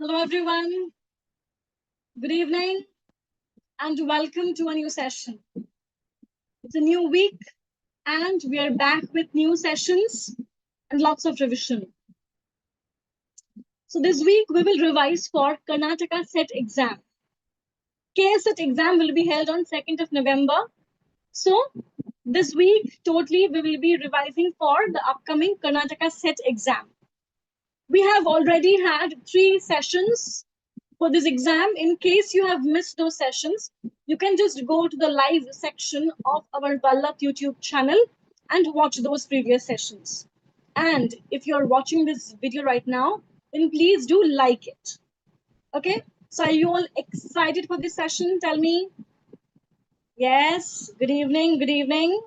Hello, everyone. Good evening and welcome to a new session. It's a new week and we are back with new sessions and lots of revision. So this week we will revise for Karnataka set exam. KSET exam will be held on 2nd of November. So this week totally we will be revising for the upcoming Karnataka set exam. We have already had 3 sessions for this exam. In case you have missed those sessions, you can just go to the live section of our Vallath YouTube channel and watch those previous sessions. And if you're watching this video right now, then please do like it. Okay, so are you all excited for this session? Tell me. Yes, good evening,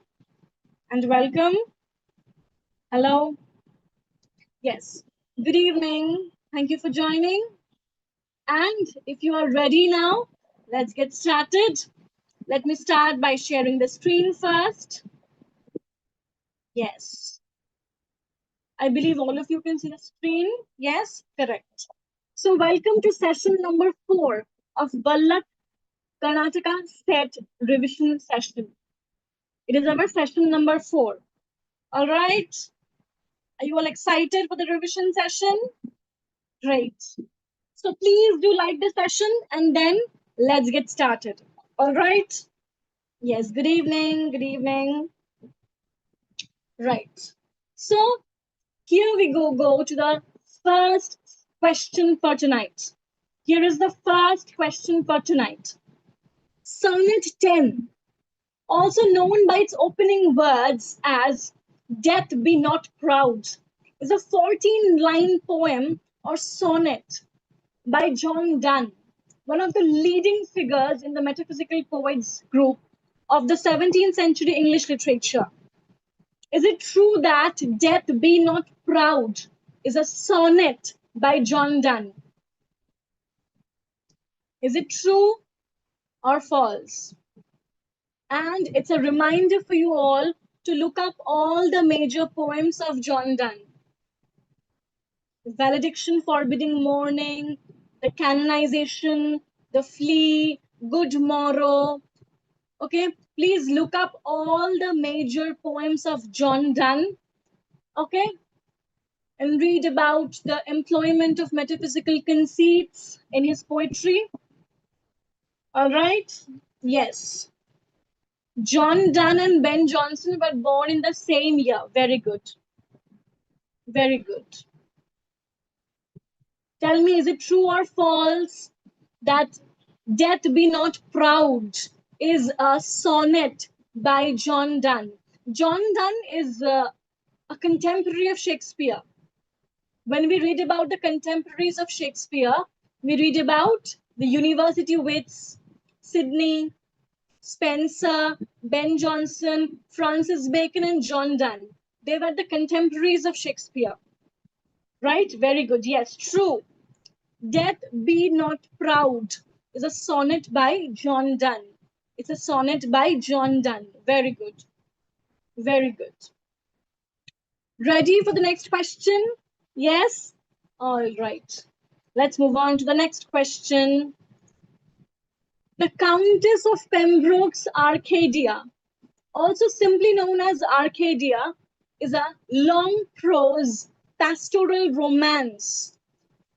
and welcome. Hello. Yes, good evening. Thank you for joining. And if you are ready now, let's get started. Let me start by sharing the screen first. Yes. I believe all of you can see the screen. Yes, correct. So welcome to session number 4 of Vallath Karnataka set revision session. It is our session number 4. All right. Are you all excited for the revision session? Great. So please do like the session and then let's get started. All right. Yes, good evening. Good evening. Right. So here we go to the first question for tonight. Here is the first question for tonight. Sonnet 10, also known by its opening words as Death Be Not Proud, is a 14-line poem or sonnet by John Donne, one of the leading figures in the metaphysical poets group of the 17th century English literature. Is it true that Death Be Not Proud is a sonnet by John Donne? Is it true or false? And it's a reminder for you all to look up all the major poems of John Donne. The Valediction, Forbidding Mourning, the Canonization, the Flea, Good Morrow. Okay, please look up all the major poems of John Donne. Okay, and read about the employment of metaphysical conceits in his poetry. All right? Yes. John Donne and Ben Jonson were born in the same year. Very good. Very good. Tell me, is it true or false that Death Be Not Proud is a sonnet by John Donne? John Donne is a contemporary of Shakespeare. When we read about the contemporaries of Shakespeare, we read about the university wits, Sidney, Spencer, Ben Jonson, Francis Bacon, and John Donne. They were the contemporaries of Shakespeare. Right? Very good. Yes, true. Death Be Not Proud is a sonnet by John Donne. It's a sonnet by John Donne. Very good. Very good. Ready for the next question? Yes? All right. Let's move on to the next question. The Countess of Pembroke's Arcadia, also simply known as Arcadia, is a long prose pastoral romance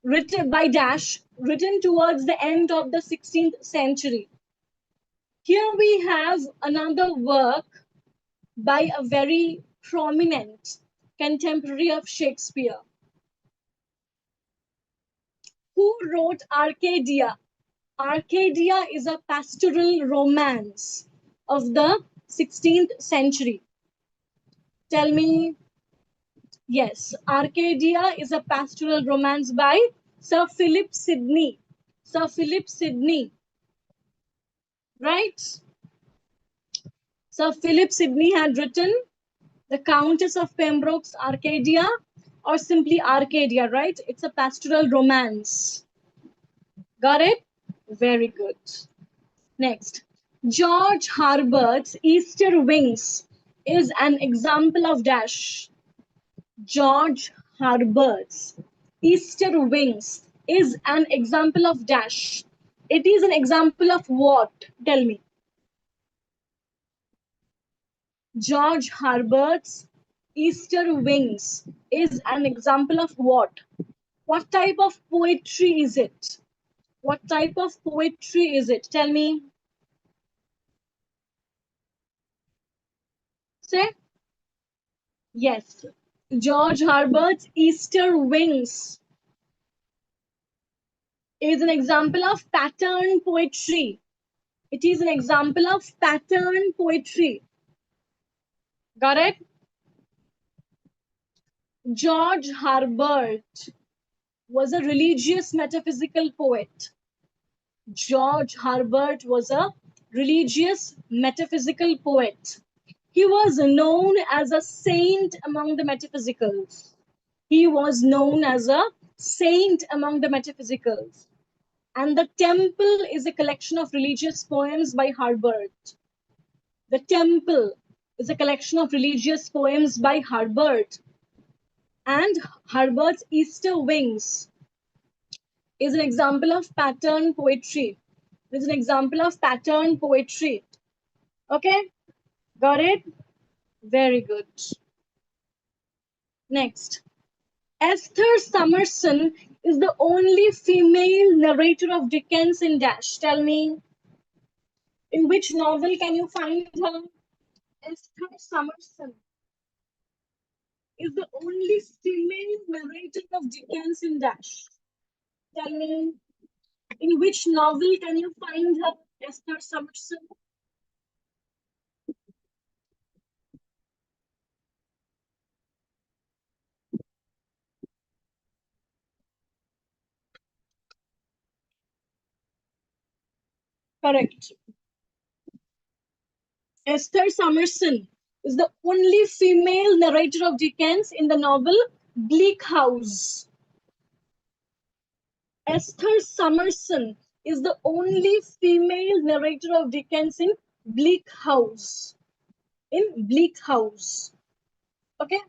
written towards the end of the 16th century. Here we have another work by a very prominent contemporary of Shakespeare. Who wrote Arcadia? Arcadia is a pastoral romance of the 16th century. Tell me. Yes, Arcadia is a pastoral romance by Sir Philip Sidney. Sir Philip Sidney. Right? Sir Philip Sidney had written The Countess of Pembroke's Arcadia, or simply Arcadia, right? It's a pastoral romance. Got it? Very good. Next, George Herbert's Easter Wings is an example of dash. George Herbert's Easter Wings is an example of dash. It is an example of what? Tell me. George Herbert's Easter Wings is an example of what? What type of poetry is it? What type of poetry is it? Tell me. Say. Yes. George Herbert's Easter Wings is an example of pattern poetry. It is an example of pattern poetry. Got it? George Herbert was a religious metaphysical poet. George Herbert was a religious metaphysical poet. He was known as a saint among the metaphysicals. He was known as a saint among the metaphysicals. And the Temple is a collection of religious poems by Herbert. The Temple is a collection of religious poems by Herbert. And Herbert's Easter Wings is an example of pattern poetry. It is an example of pattern poetry. Okay, got it? Very good. Next. Esther Summerson is the only female narrator of Dickens in Dash. Tell me, in which novel can you find her? Esther Summerson is the only female narrator of Dickens in Dash. Tell me, in which novel can you find her? Esther Summerson. Correct. Esther Summerson is the only female narrator of Dickens in the novel Bleak House. Esther Summerson is the only female narrator of Dickens in Bleak House. In Bleak House. Okay?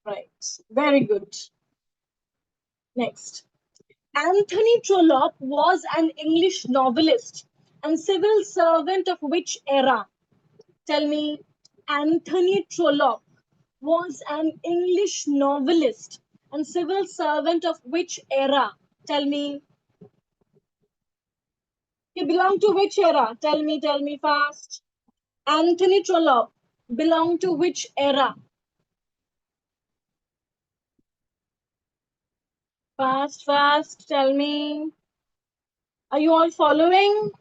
Right. Very good. Next. Anthony Trollope was an English novelist and civil servant of which era? Tell me. Anthony Trollope was an English novelist and civil servant of which era? Tell me. He belonged to which era? Tell me fast. Anthony Trollope belonged to which era? Fast, fast, tell me. Are you all following?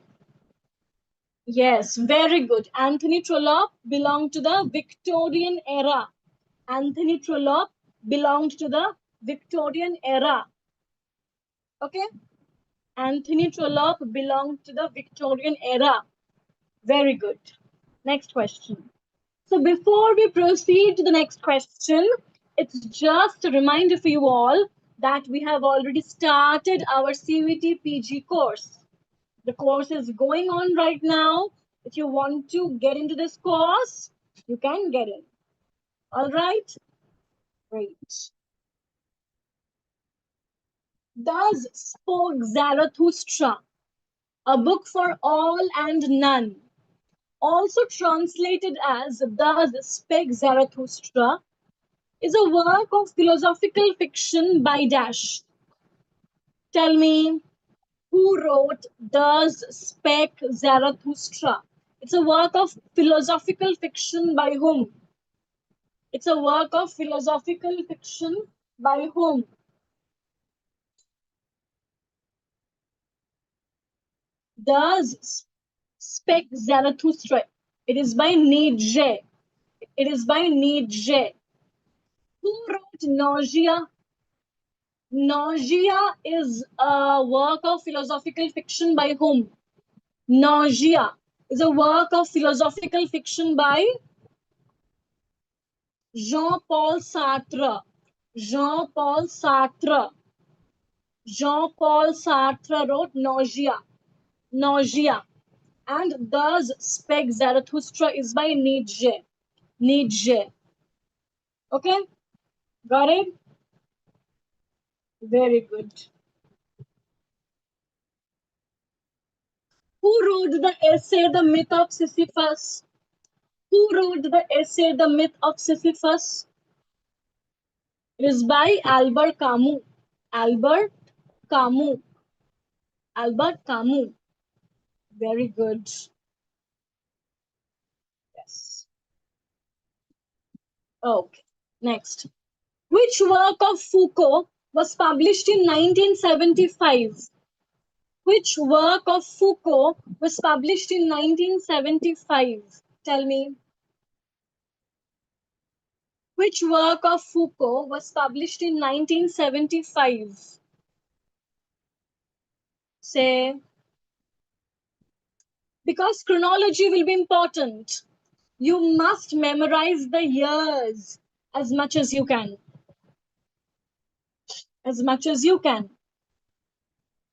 Yes, very good. Anthony Trollope belonged to the Victorian era. Anthony Trollope belonged to the Victorian era. Okay? Anthony Trollope belonged to the Victorian era. Very good. Next question. So before we proceed to the next question, it's just a reminder for you all that we have already started our CVT PG course. The course is going on right now. If you want to get into this course, you can get in. All right? Great. Thus Spoke Zarathustra, a book for all and none, also translated as Thus Spake Zarathustra, is a work of philosophical fiction by Dash. Tell me, who wrote Thus Spake Zarathustra? It's a work of philosophical fiction by whom? It's a work of philosophical fiction by whom? Thus Spake Zarathustra. It is by Nietzsche. It is by Nietzsche. Who wrote Nausea? Nausea is a work of philosophical fiction by whom? Nausea is a work of philosophical fiction by Jean-Paul Sartre. Jean-Paul Sartre. Jean-Paul Sartre wrote Nausea. Nausea. And Thus Spake Zarathustra is by Nietzsche. Nietzsche. Okay? Got it? Very good. Who wrote the essay The Myth of Sisyphus? Who wrote the essay The Myth of Sisyphus? It is by Albert Camus. Albert Camus. Albert Camus. Very good. Yes. Okay. Next. Which work of Foucault was published in 1975? Which work of Foucault was published in 1975? Tell me. Which work of Foucault was published in 1975? Say, because chronology will be important. You must memorize the years as much as you can. As much as you can.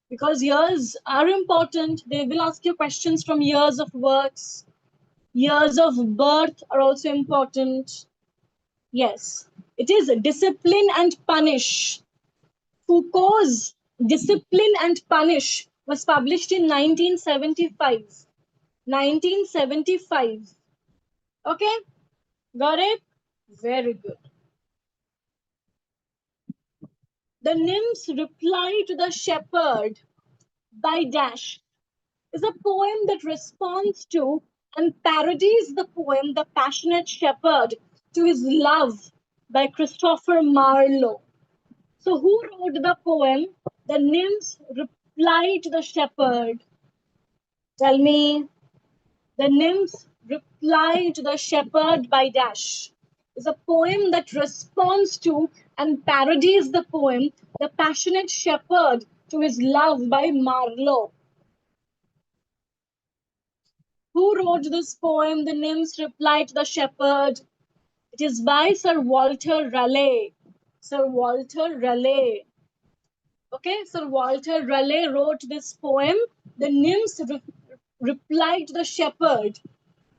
Because years are important. They will ask you questions from years of works. Years of birth are also important. Yes, it is Discipline and Punish. Foucault's Discipline and Punish was published in 1975. 1975. Okay, got it? Very good. The nymph's reply to the shepherd by Dash is a poem that responds to and parodies the poem The Passionate Shepherd to His Love by Christopher Marlowe. So, who wrote the poem The Nymph's Reply to the Shepherd? Tell me. The Nymph's Reply to the Shepherd by Dash is a poem that responds to and parodies the poem The Passionate Shepherd to His Love by Marlowe. Who wrote this poem, The Nymph's Reply to the Shepherd? It is by Sir Walter Raleigh. Sir Walter Raleigh. Okay, Sir Walter Raleigh wrote this poem, The Nymph's Reply to the Shepherd,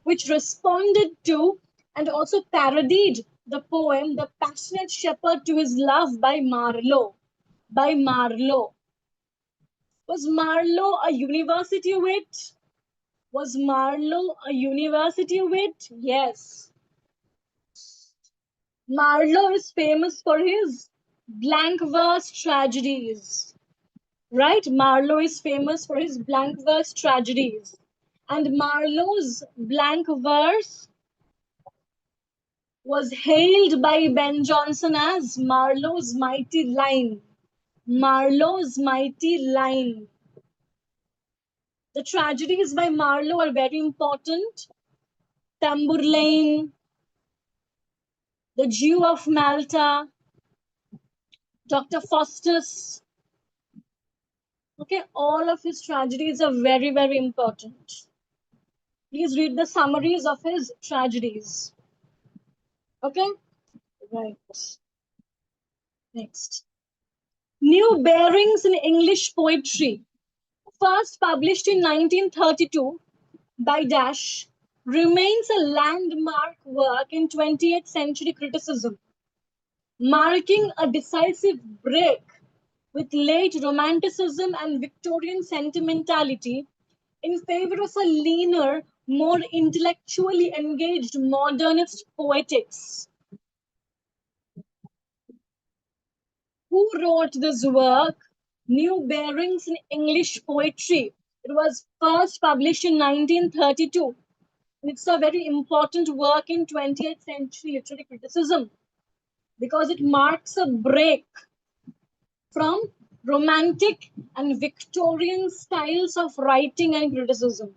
which responded to and also parodied the poem The Passionate Shepherd to His Love by Marlowe. By Marlowe. Was Marlowe a university wit? Was Marlowe a university wit? Yes. Marlowe is famous for his blank verse tragedies. Right? Marlowe is famous for his blank verse tragedies. And Marlowe's blank verse was hailed by Ben Jonson as Marlowe's mighty line. Marlowe's mighty line. The tragedies by Marlowe are very important. Tamburlaine, The Jew of Malta, Dr. Faustus. Okay, all of his tragedies are very, very important. Please read the summaries of his tragedies. Okay, right. Next. New Bearings in English Poetry, first published in 1932 by Dash, remains a landmark work in 20th century criticism, marking a decisive break with late Romanticism and Victorian sentimentality in favor of a leaner, more intellectually engaged modernist poetics. Who wrote this work? New Bearings in English Poetry. It was first published in 1932. It's a very important work in 20th century literary criticism because it marks a break from Romantic and Victorian styles of writing and criticism.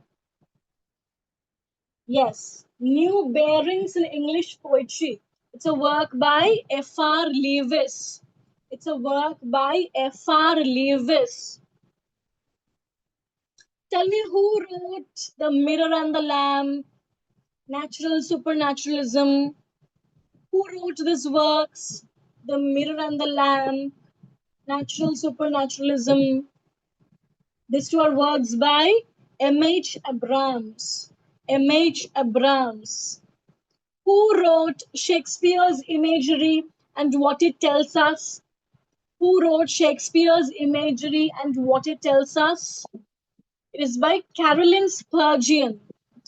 Yes, New Bearings in English Poetry. It's a work by F.R. Lewis. It's a work by F.R. Lewis. Tell me who wrote The Mirror and the Lamp, Natural Supernaturalism. Who wrote these works? The Mirror and the Lamp, Natural Supernaturalism. These two are works by M.H. Abrams. M.H. Abrams. Who wrote Shakespeare's Imagery and What It Tells Us? Who wrote Shakespeare's Imagery and What It Tells Us? It is by Carolyn Spurgeon.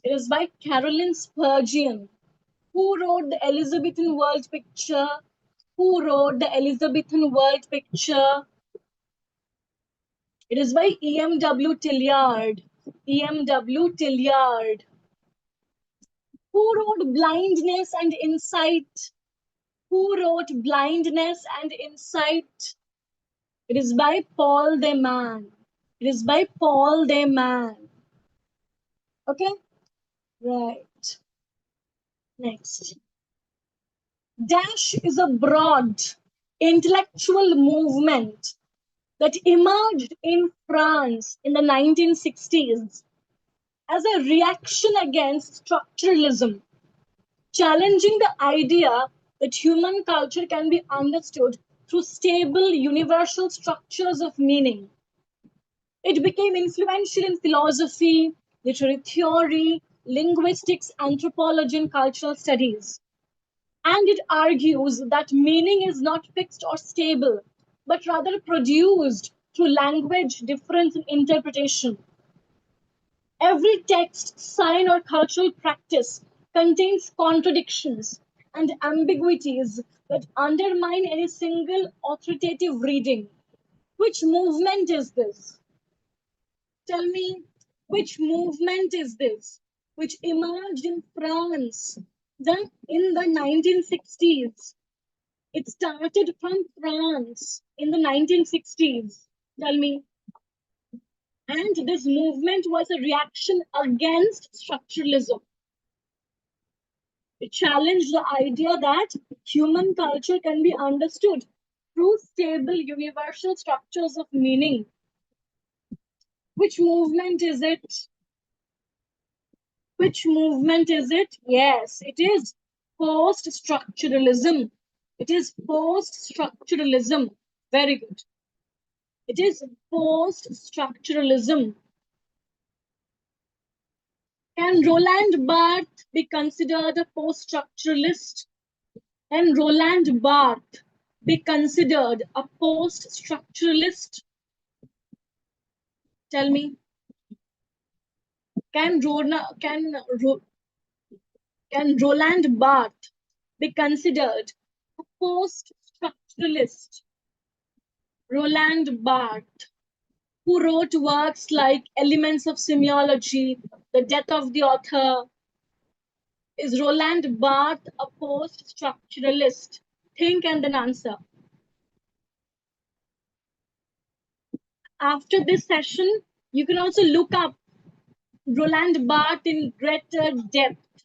It is by Carolyn Spurgeon. Who wrote the Elizabethan world picture? Who wrote the Elizabethan world picture? It is by E.M.W. Tillyard. E.M.W. Tillyard. Who wrote Blindness and Insight? Who wrote Blindness and Insight? It is by Paul de Man. It is by Paul de Man. Okay? Right. Next. Dash is a broad intellectual movement that emerged in France in the 1960s as a reaction against structuralism, challenging the idea that human culture can be understood through stable universal structures of meaning. It became influential in philosophy, literary theory, linguistics, anthropology, and cultural studies. And it argues that meaning is not fixed or stable, but rather produced through language, difference, and interpretation. Every text, sign, or cultural practice contains contradictions and ambiguities that undermine any single authoritative reading. Which movement is this? Tell me, which movement is this? Which emerged in France in the 1960s. It started from France in the 1960s. Tell me. And this movement was a reaction against structuralism. It challenged the idea that human culture can be understood through stable universal structures of meaning. Which movement is it? Which movement is it? Yes, it is post-structuralism. It is post-structuralism. Very good. It is post-structuralism. Can Roland Barthes be considered a post-structuralist? Can Roland Barthes be considered a post-structuralist? Tell me. Can, Rona, can Roland Barthes be considered a post-structuralist? Roland Barthes, who wrote works like Elements of Semiology, The Death of the Author. Is Roland Barthes a post-structuralist? Think and then answer. After this session, you can also look up Roland Barthes in greater depth.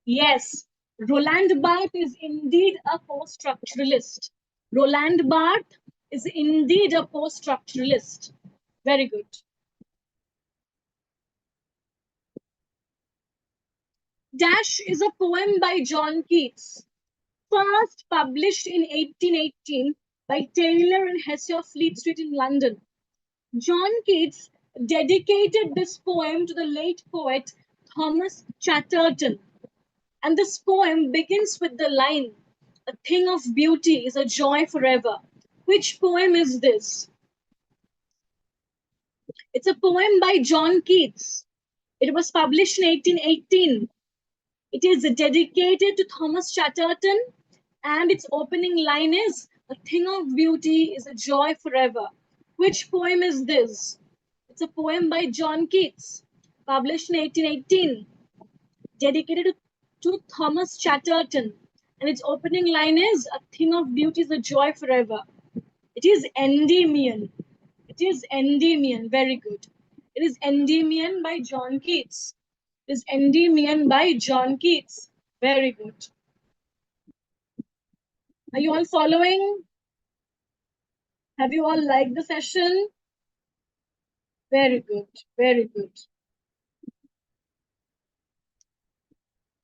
Yes, Roland Barthes is indeed a post-structuralist. Roland Barthes is indeed a post-structuralist. Very good. Dash is a poem by John Keats, first published in 1818 by Taylor and Hessier Fleet Street in London. John Keats dedicated this poem to the late poet Thomas Chatterton. And this poem begins with the line, "A thing of beauty is a joy forever." Which poem is this? It's a poem by John Keats. It was published in 1818. It is dedicated to Thomas Chatterton, and its opening line is, "A thing of beauty is a joy forever." Which poem is this? It's a poem by John Keats, published in 1818, dedicated to Thomas Chatterton, and its opening line is, "A thing of beauty is a joy forever." It is Endymion. It is Endymion. Very good. It is Endymion by John Keats. It is Endymion by John Keats. Very good. Are you all following? Have you all liked the session? Very good. Very good.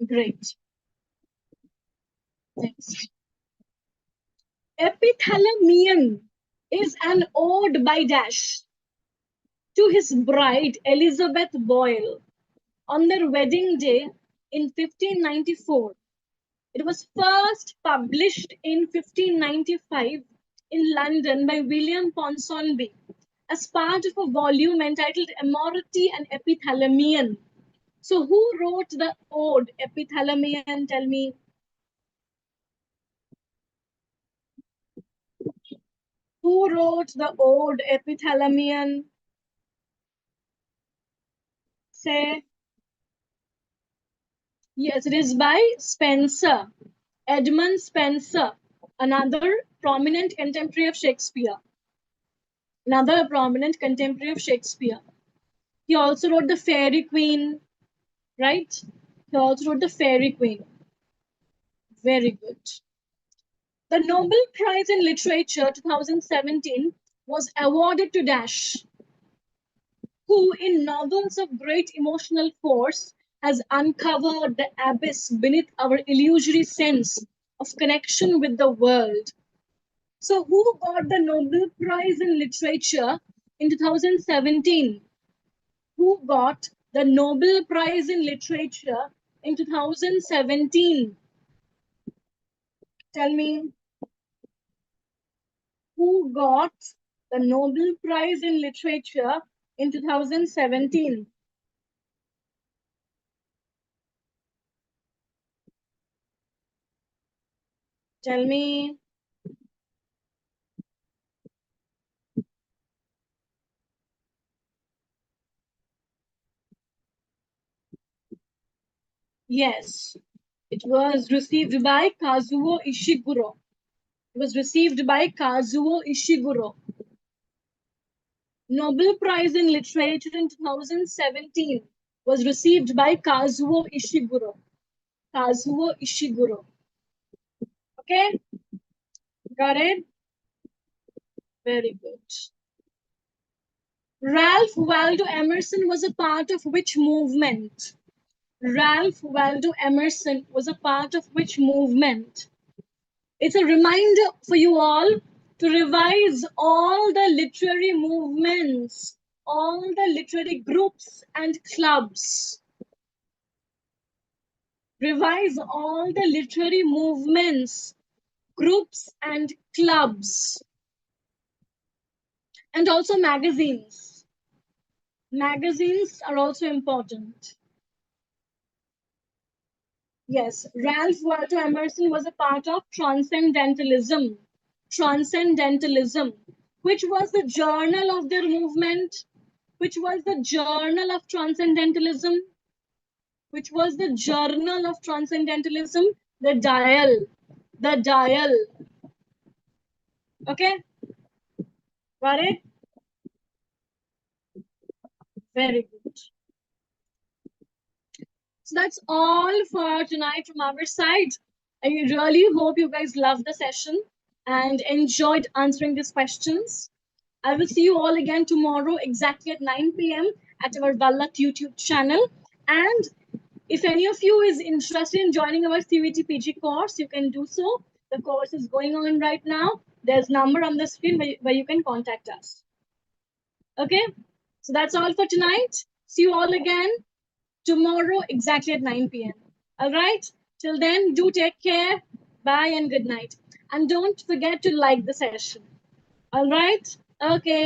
Great. Next. Epithalamion is an ode by Dash to his bride Elizabeth Boyle on their wedding day in 1594. It was first published in 1595 in London by William Ponsonby as part of a volume entitled Amority and Epithalamion. So, who wrote the ode Epithalamion? Tell me. Who wrote the ode Epithalamion? Say. Yes, it is by Spenser, Edmund Spenser, another prominent contemporary of Shakespeare. Another prominent contemporary of Shakespeare. He also wrote The Fairy Queen, right? He also wrote The Fairy Queen. Very good. The Nobel Prize in Literature 2017 was awarded to Dash, who in novels of great emotional force has uncovered the abyss beneath our illusory sense of connection with the world. So, who got the Nobel Prize in Literature in 2017? Who got the Nobel Prize in Literature in 2017? Tell me, who got the Nobel Prize in Literature in 2017? Tell me. Yes, it was received by Kazuo Ishiguro. It was received by Kazuo Ishiguro. Nobel Prize in Literature in 2017 was received by Kazuo Ishiguro. Kazuo Ishiguro. Okay, got it? Very good. Ralph Waldo Emerson was a part of which movement? Ralph Waldo Emerson was a part of which movement? It's a reminder for you all to revise all the literary movements, all the literary groups and clubs. Revise all the literary movements, groups, and clubs. And also magazines. Magazines are also important. Yes, Ralph Waldo Emerson was a part of Transcendentalism. Transcendentalism. Which was the journal of their movement? Which was the journal of Transcendentalism? Which was the journal of Transcendentalism? The Dial. The Dial. Okay, got it? Very good. So that's all for tonight from our side. I really hope you guys loved the session and enjoyed answering these questions. I will see you all again tomorrow exactly at 9 p.m. at our Vallath YouTube channel. And if any of you is interested in joining our CVT PG course, you can do so. The course is going on right now. There's number on the screen where you can contact us. Okay, so that's all for tonight. See you all again tomorrow exactly at 9 p.m. All right, till then, do take care. Bye and good night. And don't forget to like the session. All right, okay.